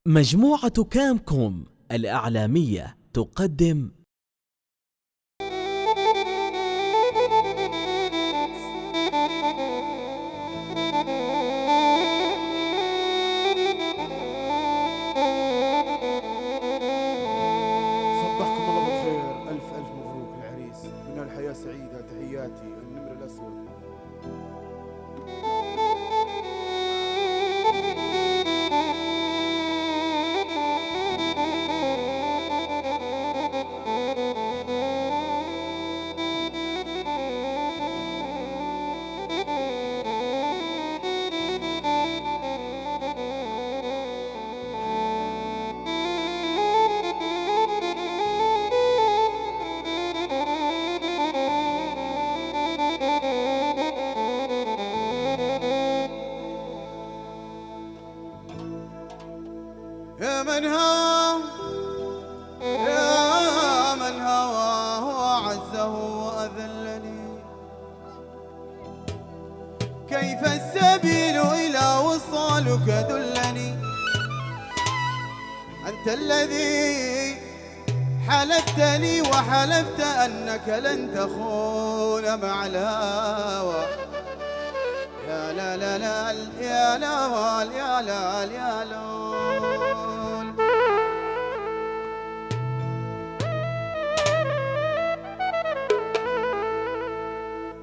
مجموعة كامكوم الإعلامية تقدم صبحكم الله بالخير. ألف مبروك العريس. من الحياة سعيدة. تحياتي النمر الأسود. يا من هواه وعزه وأذلني، كيف السبيل إلى وصالك دلني. أنت الذي حلفت لي وحلفت أنك لن تخون مع الهوى. يا لا لا لا يا لا يا لا يا لا.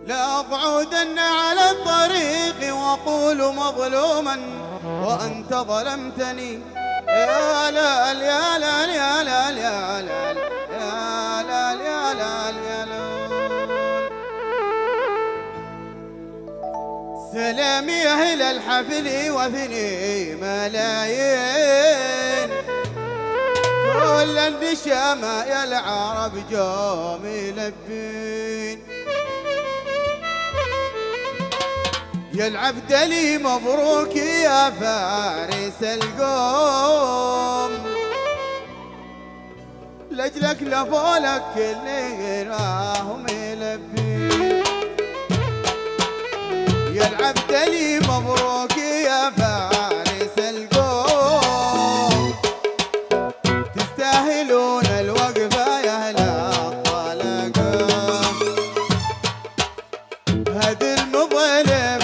لا أبعدن على الطريق وأقول مظلوما وأنت ظلمتني. يا لا يا لا يا لا يا لا يا لا يا لا يا لا. سلامي أهل الحفل وثني ملايين، كل النشامة يا العرب جوم يلبين. يا العبد لي مبروك يا فارس القوم، لجلك لفولك اللي راهم يلبين. يا العبد لي مبروك يا فارس القوم، تستاهلون الوقفة يا أهل الطلقة. هذه المظلم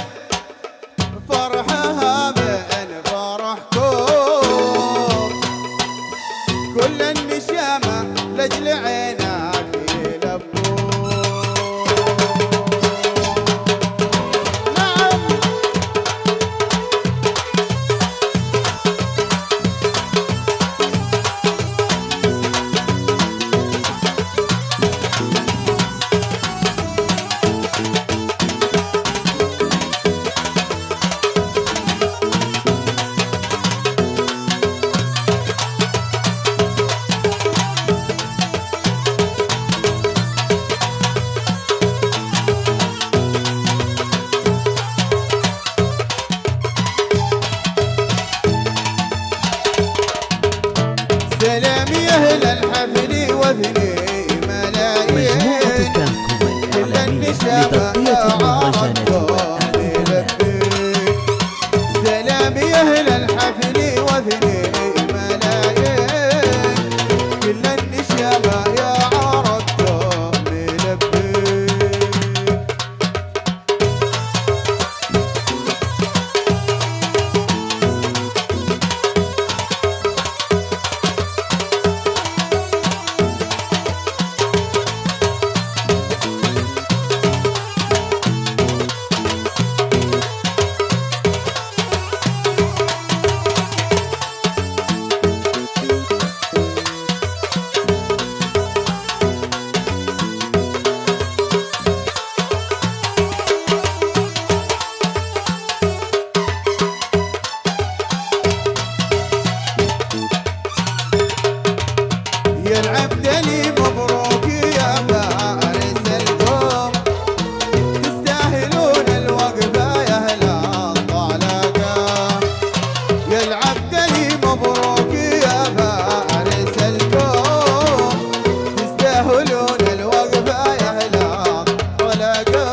فرحها من فرحكم، كل النشامة لجل عينك يلبون. نعم سلامي أهل الحفل وثني ملايين، مجموعة كامكوم الإعلامية لتغطية المهرجانات والاحتفالات. سلامي أهل الحفل وثني ملايين، كل النشامة يا عرب دوم يلبين. يا العبد لي مبروك يا فارس القوم، تستاهلون الوقفة يا أهل الطلقة. يا العبد لي مبروك يا فارس القوم، تستاهلون الوقفة يا أهل الطلقة.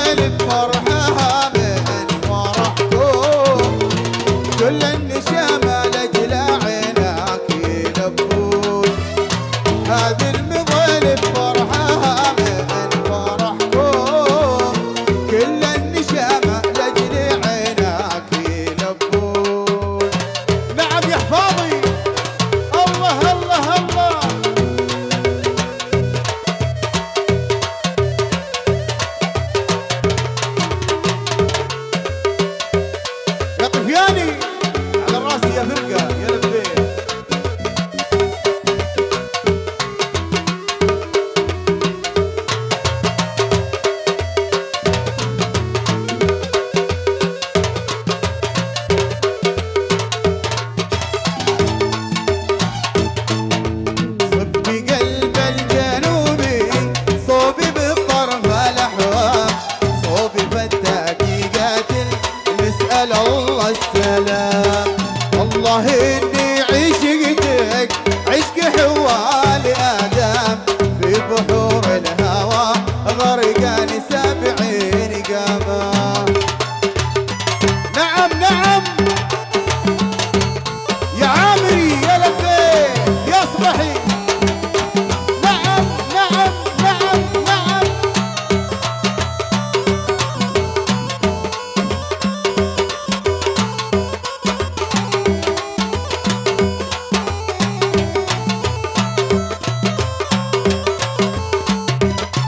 مغلب فرحها من فرحكم، كل النشامة لأجل عيناك يلبون. هذه المغلب فرحها من فرحكم، كل النشامة لأجل عيناك يلبون. نعم يا حفاظي، الله الله الله. يا طفياني على راسي يا فرقة يا لبيت. صبي قلب الجنوبي صوبي بالطرف الاحوام، صوبي فتاكي قاتل نسأل الله السلام. والله اني عشقتك عشق حوال ادم، في بحور الهوى غرقان 70 قامة. نعم نعم يا عامري يا لبيك يا صبحي. نعم نعم نعم نعم.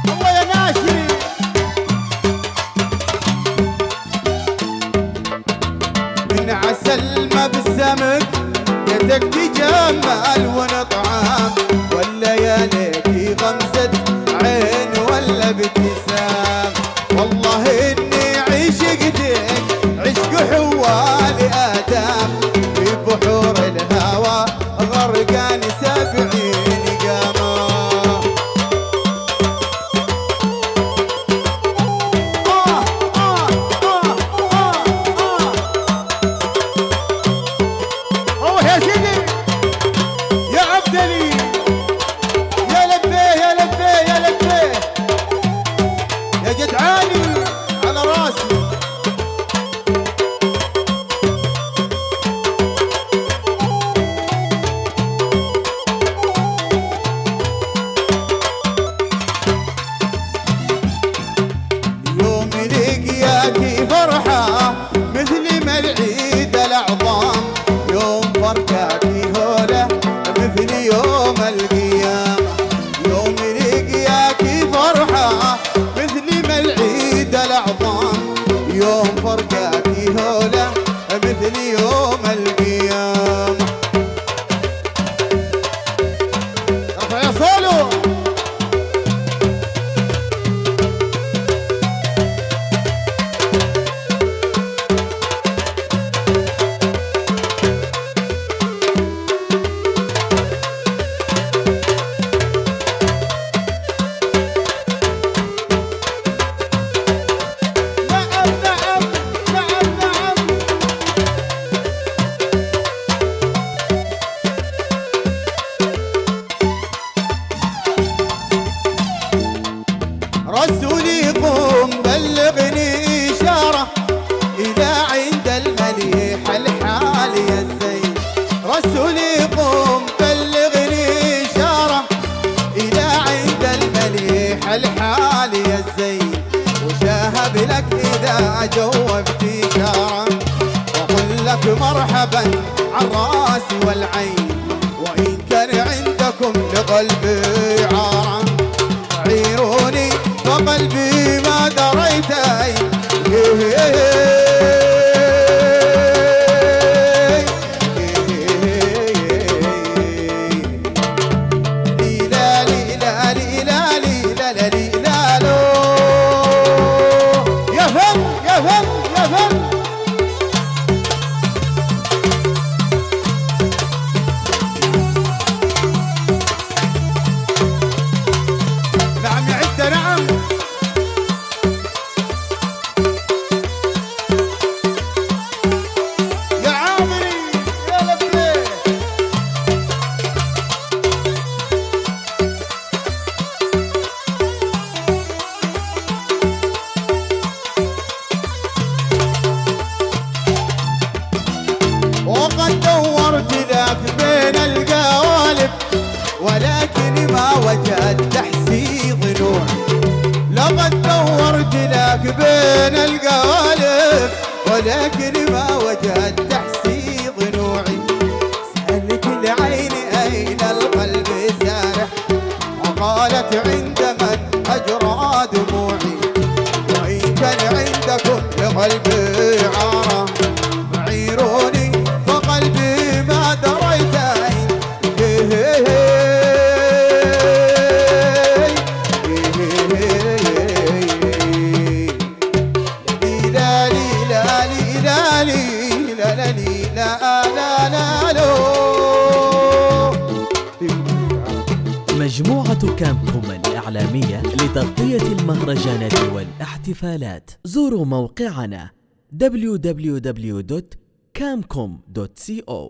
الله يا ناشري. من عسل ما بالسمك يدك تجمل ونطعام، والليالي غمزة عين ولا ابتسام. والله اني عشقتك عشق حوال ادم، في بحور الهوى غرقان 70 قامة. روح يا سيدي يا عبدلي، يا لبيه يا لبيه يا لبيه يا جدعاني على راسي. يوم لقياكي فرحة مثل ما العيد الأعظام، يوم فرقاكي هولة مثل يوم القيامة. يوم لقياكي فرحة مثل ما العيد الأعظام، يوم فرقاكي هولة مثل يوم القيامة. ارفع يا صولو. نعم نعم نعم نعم. رسولي قوم بلغني إشارة إلى عند المليح الحال يا الزين. رسولي قوم بلغني إشارة إلى عند المليح الحال يا الزين، وشاهد لك إذا جوبت إشارة، وأقول لك مرحبا عالراس والعين. وإن كان عندكم لقلبي عارة عيروني فقلبي ما دريت أين. ليلا ليلا ليلا ليلا ليلا لو. يا فن يا فن يا فن. نعم يا عدة نعم. بين القوالب، ولكن ما وجدت تحسي ضلوعي. سألت العين أين القلب سارح، وقالت عند من أجرى دموعي. وإن كان عندكم لقلبي عارة فعيروني، فقلبي ما دريت أين. مجموعة كامكوم الإعلامية لتغطية المهرجانات والاحتفالات. زوروا موقعنا www.camcom.co